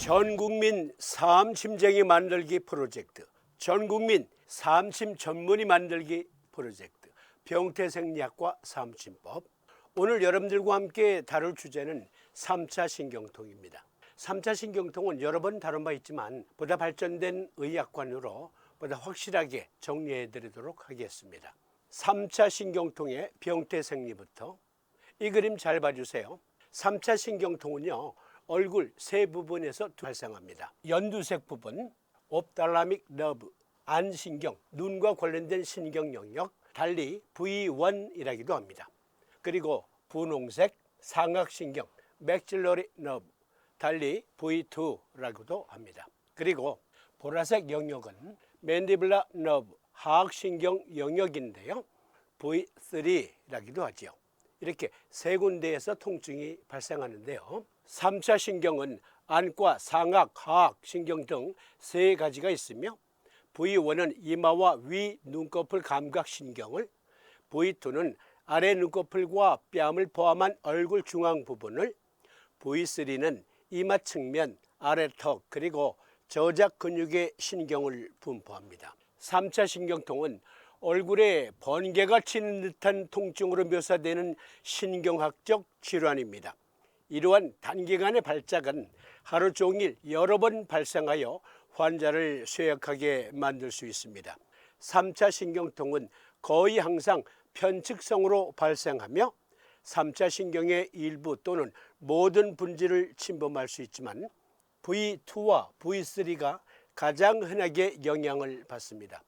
전국민 사암침쟁이 만들기 프로젝트, 전국민 사암침 전문의 만들기 프로젝트, 병태생리학과 사암침법. 오늘 여러분들과 함께 다룰 주제는 3차 신경통입니다. 3차 신경통은 여러 번 다룬 바 있지만 보다 발전된 의학관으로 보다 확실하게 정리해 드리도록 하겠습니다. 3차 신경통의 병태생리부터 이 그림 잘 봐주세요. 3차 신경통은요, 얼굴 세 부분에서 발생합니다. 연두색 부분, 옵달라믹 너브, 안신경, 눈과 관련된 신경 영역, 달리 V1이라기도 합니다. 그리고 분홍색, 상악신경, 맥질러리 너브, 달리 V2라고도 합니다. 그리고 보라색 영역은 맨디블라 너브, 하악신경 영역인데요, V3라기도 하죠. 이렇게 세 군데에서 통증이 발생하는데요. 3차 신경은 안과 상악, 하악 신경 등 세 가지가 있으며 V1은 이마와 위 눈꺼풀 감각 신경을, V2는 아래 눈꺼풀과 뺨을 포함한 얼굴 중앙 부분을, V3는 이마 측면, 아래턱 그리고 저작 근육의 신경을 분포합니다. 3차 신경통은 얼굴에 번개가 치는 듯한 통증으로 묘사되는 신경학적 질환입니다. 이러한 단기간의 발작은 하루 종일 여러 번 발생하여 환자를 쇠약하게 만들 수 있습니다. 3차 신경통은 거의 항상 편측성으로 발생하며 3차 신경의 일부 또는 모든 분지를 침범할 수 있지만 V2와 V3가 가장 흔하게 영향을 받습니다.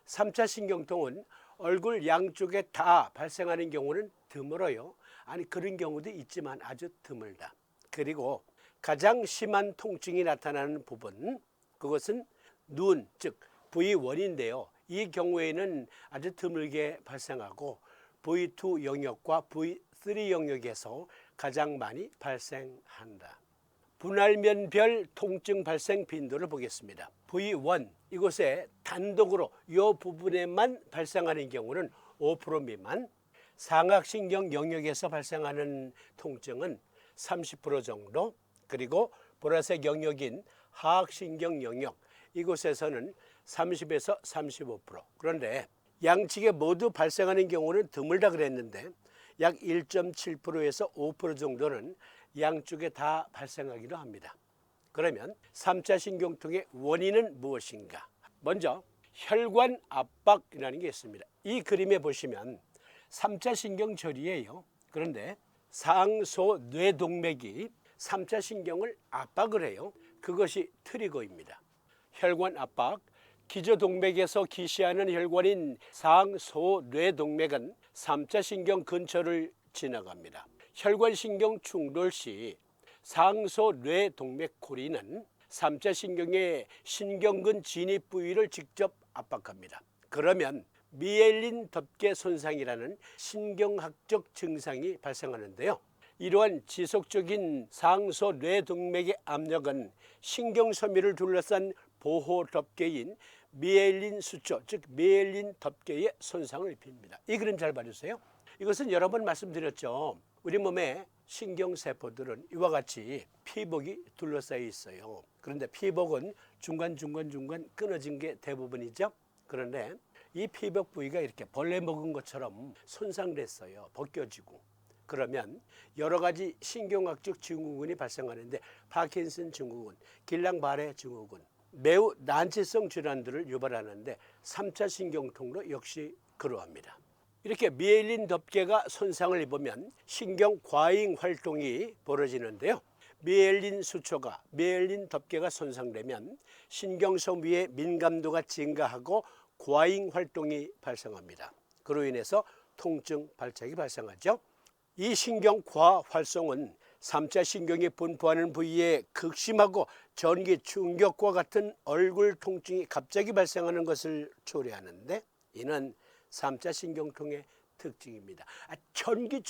3차 신경통은 얼굴 양쪽에 다 발생하는 경우는 드물어요. 아니, 그런 경우도 있지만 아주 드물다. 그리고 가장 심한 통증이 나타나는 부분, 그것은 눈, 즉 V1인데요. 이 경우에는 아주 드물게 발생하고 V2 영역과 V3 영역에서 가장 많이 발생한다. 분할면별 통증 발생 빈도를 보겠습니다. V1, 이곳에 단독으로 이 부분에만 발생하는 경우는 5% 미만, 상악신경 영역에서 발생하는 통증은 30% 정도, 그리고 보라색 영역인 하악신경 영역, 이곳에서는 30에서 35%. 그런데 양측에 모두 발생하는 경우는 드물다 그랬는데 약 1.7%에서 5% 정도는 양쪽에 다 발생하기도 합니다. 그러면 3차 신경통의 원인은 무엇인가? 먼저 혈관 압박이라는 게 있습니다. 이 그림에 보시면 3차 신경절이에요. 그런데 상소뇌동맥이 3차 신경을 압박을 해요. 그것이 트리거입니다. 혈관 압박, 기저동맥에서 기시하는 혈관인 상소뇌동맥은 3차 신경 근처를 지나갑니다. 혈관신경 충돌 시 상소뇌동맥 고리는 3차 신경의 신경근 진입 부위를 직접 압박합니다. 그러면 미엘린 덮개 손상이라는 신경학적 증상이 발생하는데요. 이러한 지속적인 상소뇌동맥의 압력은 신경섬유를 둘러싼 보호 덮개인 미엘린 수초, 즉 미엘린 덮개의 손상을 입힙니다. 이 그림 잘 봐주세요. 이것은 여러 번 말씀드렸죠. 우리 몸의 신경세포들은 이와 같이 피복이 둘러싸여 있어요. 그런데 피복은 중간 끊어진 게 대부분이죠. 그런데 이 피복 부위가 이렇게 벌레 먹은 것처럼 손상됐어요. 벗겨지고. 그러면 여러 가지 신경학적 증후군이 발생하는데 파킨슨 증후군, 길랑바레 증후군, 매우 난치성 질환들을 유발하는데 3차 신경통도 역시 그러합니다. 이렇게 미엘린 덮개가 손상을 입으면 신경 과잉 활동이 벌어지는데요. 미엘린 수초가, 미엘린 덮개가 손상되면 신경섬유의 민감도가 증가하고 과잉 활동이 발생합니다. 그로 인해서 통증 발작이 발생하죠. 이 신경 과활성은 3차 신경이 분포하는 부위에 극심하고 전기 충격과 같은 얼굴 통증이 갑자기 발생하는 것을 초래하는데 이는 3차 신경통의 특징입니다. 전기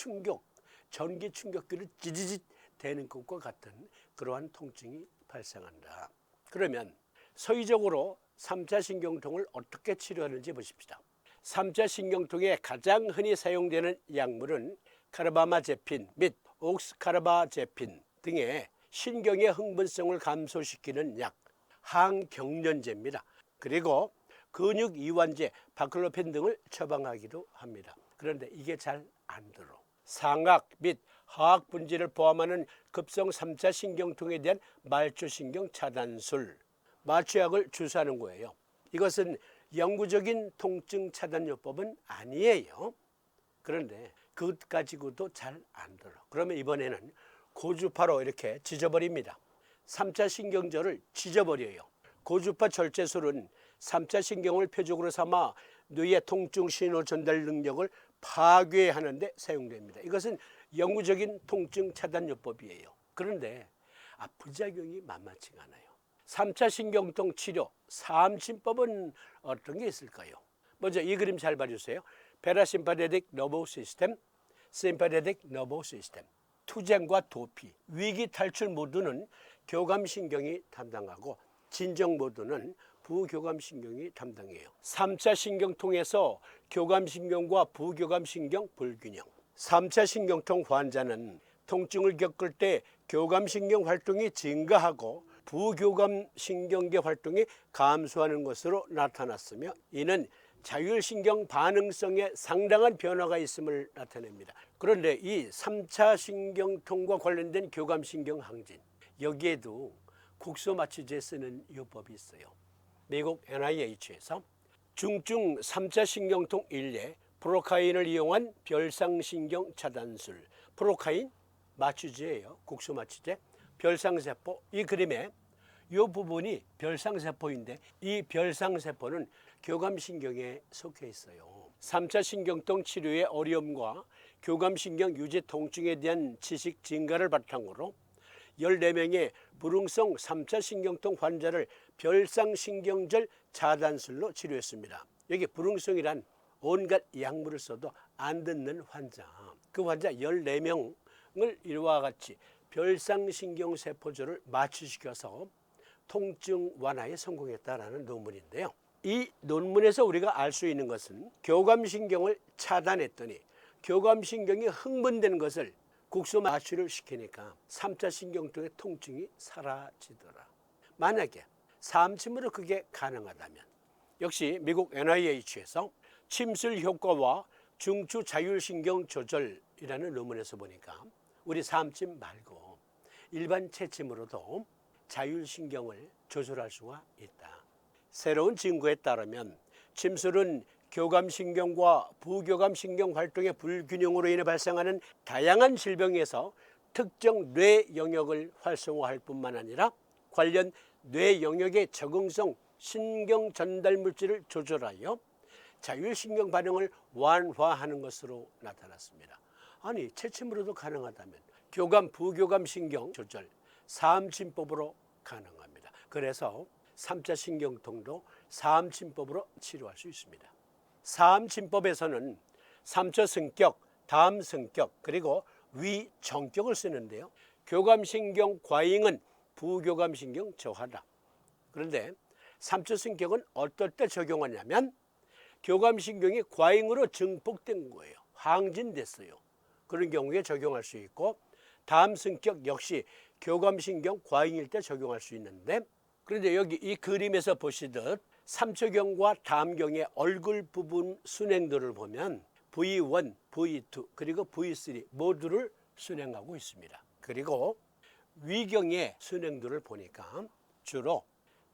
충격기를 찌릿 대는 것과 같은 그러한 통증이 발생한다. 그러면 서의적으로 3차 신경통을 어떻게 치료하는지 보십시다. 3차 신경통에 가장 흔히 사용되는 약물은 카르바마제핀 및 옥스카르바제핀 등의 신경의 흥분성을 감소시키는 약, 항경련제입니다. 그리고 근육 이완제, 바클로펜 등을 처방하기도 합니다. 그런데 이게 잘 안 들어. 상악 및 하악 분지를 포함하는 급성 3차 신경통에 대한 말초신경 차단술, 마취약을 주사하는 거예요. 이것은 영구적인 통증 차단요법은 아니에요. 그런데 그것 가지고도 잘 안 들어. 그러면 이번에는 고주파로 이렇게 찢어버립니다. 3차 신경절을 찢어버려요. 고주파 절제술은 3차 신경을 표적으로 삼아 뇌의 통증 신호 전달 능력을 파괴하는 데 사용됩니다. 이것은 영구적인 통증 차단요법이에요. 그런데 부작용이 만만치가 않아요. 3차 신경통 치료, 삼침법은 어떤 게 있을까요? 먼저 이 그림 잘 봐주세요. 패라심파데틱 너버 시스템, 심파데틱 너버 시스템. 투쟁과 도피, 위기 탈출 모드는 교감신경이 담당하고 진정 모드는 부교감신경이 담당해요. 3차 신경통에서 교감신경과 부교감신경 불균형. 3차 신경통 환자는 통증을 겪을 때 교감신경 활동이 증가하고 부교감신경계 활동이 감소하는 것으로 나타났으며 이는 자율신경 반응성에 상당한 변화가 있음을 나타냅니다. 그런데 이 3차 신경통과 관련된 교감신경 항진, 여기에도 국소마취제 쓰는 요법이 있어요. 미국 NIH에서 중증 3차 신경통 일례 프로카인을 이용한 별상신경 차단술, 프로카인 마취제예요. 국소마취제, 별상세포. 이 그림에 이 부분이 별상세포인데 이 별상세포는 교감신경에 속해 있어요. 3차 신경통 치료의 어려움과 교감신경 유지 통증에 대한 지식 증가를 바탕으로 14명의 불응성 3차 신경통 환자를 별상신경절 차단술로 치료했습니다. 여기 불응성이란 온갖 약물을 써도 안 듣는 환자, 그 환자 14명을 이와 같이 별상신경세포절을 마취시켜서 통증 완화에 성공했다라는 논문인데요. 이 논문에서 우리가 알 수 있는 것은 교감신경을 차단했더니 교감신경이 흥분되는 것을 국소 마취를 시키니까 3차 신경통의 통증이 사라지더라. 만약에 삼침으로 그게 가능하다면 역시 미국 NIH에서 침술 효과와 중추 자율신경 조절이라는 논문에서 보니까 우리 삼침 말고 일반 채침으로도 자율신경을 조절할 수가 있다. 새로운 증거에 따르면 침술은 교감신경과 부교감신경 활동의 불균형으로 인해 발생하는 다양한 질병에서 특정 뇌 영역을 활성화할 뿐만 아니라 관련 뇌 영역의 적응성 신경 전달 물질을 조절하여 자율신경 반응을 완화하는 것으로 나타났습니다. 아니, 채침으로도 가능하다면 교감, 부교감 신경 조절, 삼침법으로 가능합니다. 그래서 3차 신경통도 삼침법으로 치료할 수 있습니다. 삼침법에서는 3차 성격, 다음 성격, 그리고 위정격을 쓰는데요. 교감신경 과잉은 부교감신경 저하다. 그런데 3차 성격은 어떨 때 적용하냐면 교감신경이 과잉으로 증폭된 거예요. 항진됐어요. 그런 경우에 적용할 수 있고 다음 성격 역시 교감신경 과잉일 때 적용할 수 있는데 그런데 여기 이 그림에서 보시듯 3초경과 다음경의 얼굴 부분 순행도를 보면 V1, V2 그리고 V3 모두를 순행하고 있습니다. 그리고 위경의 순행도를 보니까 주로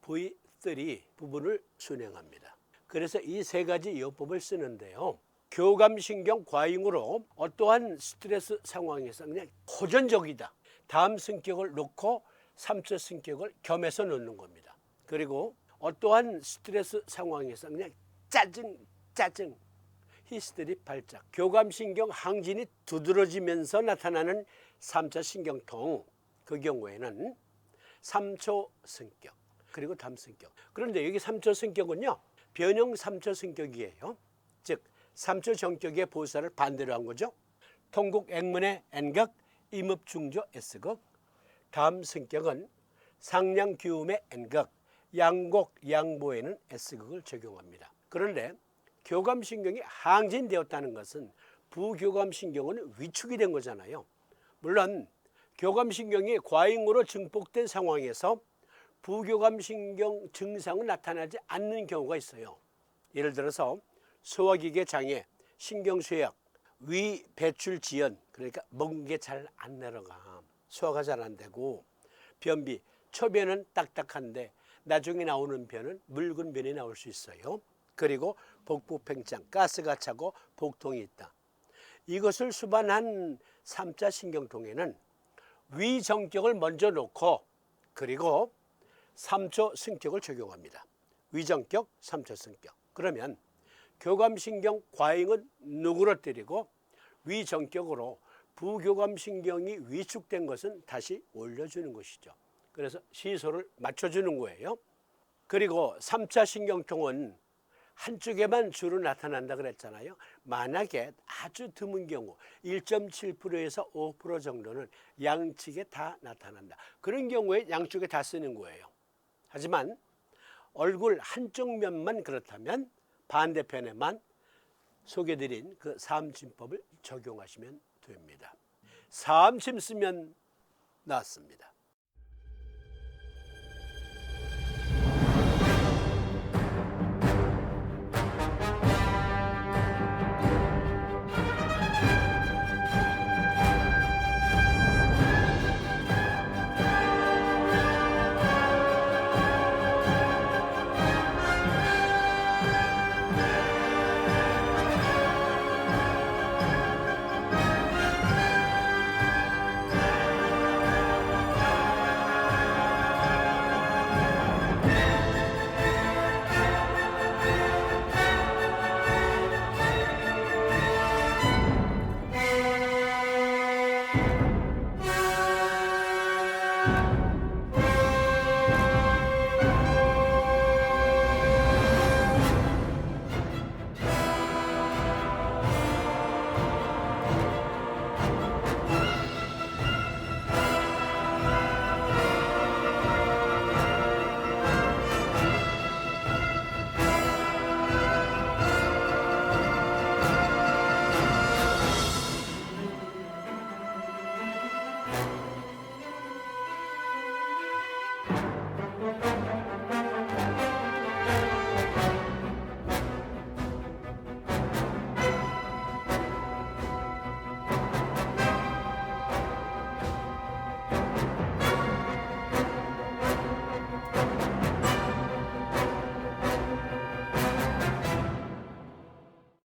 V3 부분을 순행합니다. 그래서 이 세 가지 요법을 쓰는데요. 교감신경 과잉으로 어떠한 스트레스 상황에서 그냥 호전적이다. 다음 성격을 놓고 3차 성격을 겸해서 놓는 겁니다. 그리고 어떠한 스트레스 상황에서 그냥 짜증 히스테리 발작 교감신경 항진이 두드러지면서 나타나는 3차 신경통 그 경우에는 3초 성격 그리고 다음 성격 그런데 여기 3초 성격은요 변형 3초 성격이에요. 즉 3초 정격의 보살을 반대로 한 거죠. 통곡 액문의 N극 임읍중조 S극 다음 성격은 상냥기움의 N극 양곡 양보에는 S극을 적용합니다. 그런데 교감신경이 항진되었다는 것은 부교감신경은 위축이 된 거잖아요. 물론 교감신경이 과잉으로 증폭된 상황에서 부교감신경 증상은 나타나지 않는 경우가 있어요. 예를 들어서 소화기계 장애, 신경쇠약, 위 배출 지연, 그러니까 먹은 게 잘 안 내려가, 소화가 잘 안 되고, 변비, 초변은 딱딱한데 나중에 나오는 변은 묽은 변이 나올 수 있어요. 그리고 복부 팽창, 가스가 차고 복통이 있다. 이것을 수반한 3차 신경통에는 위정격을 먼저 놓고 그리고 3초 승격을 적용합니다. 위정격, 3초 승격. 그러면 교감신경 과잉은 누그러뜨리고 위정격으로 부교감신경이 위축된 것은 다시 올려주는 것이죠. 그래서 시소를 맞춰주는 거예요. 그리고 3차 신경통은 한쪽에만 주로 나타난다 그랬잖아요. 만약에 아주 드문 경우 1.7%에서 5% 정도는 양측에 다 나타난다. 그런 경우에 양쪽에 다 쓰는 거예요. 하지만 얼굴 한쪽 면만 그렇다면 반대편에만 소개드린 그 사암침법을 적용하시면 됩니다. 사암침 쓰면 낫습니다.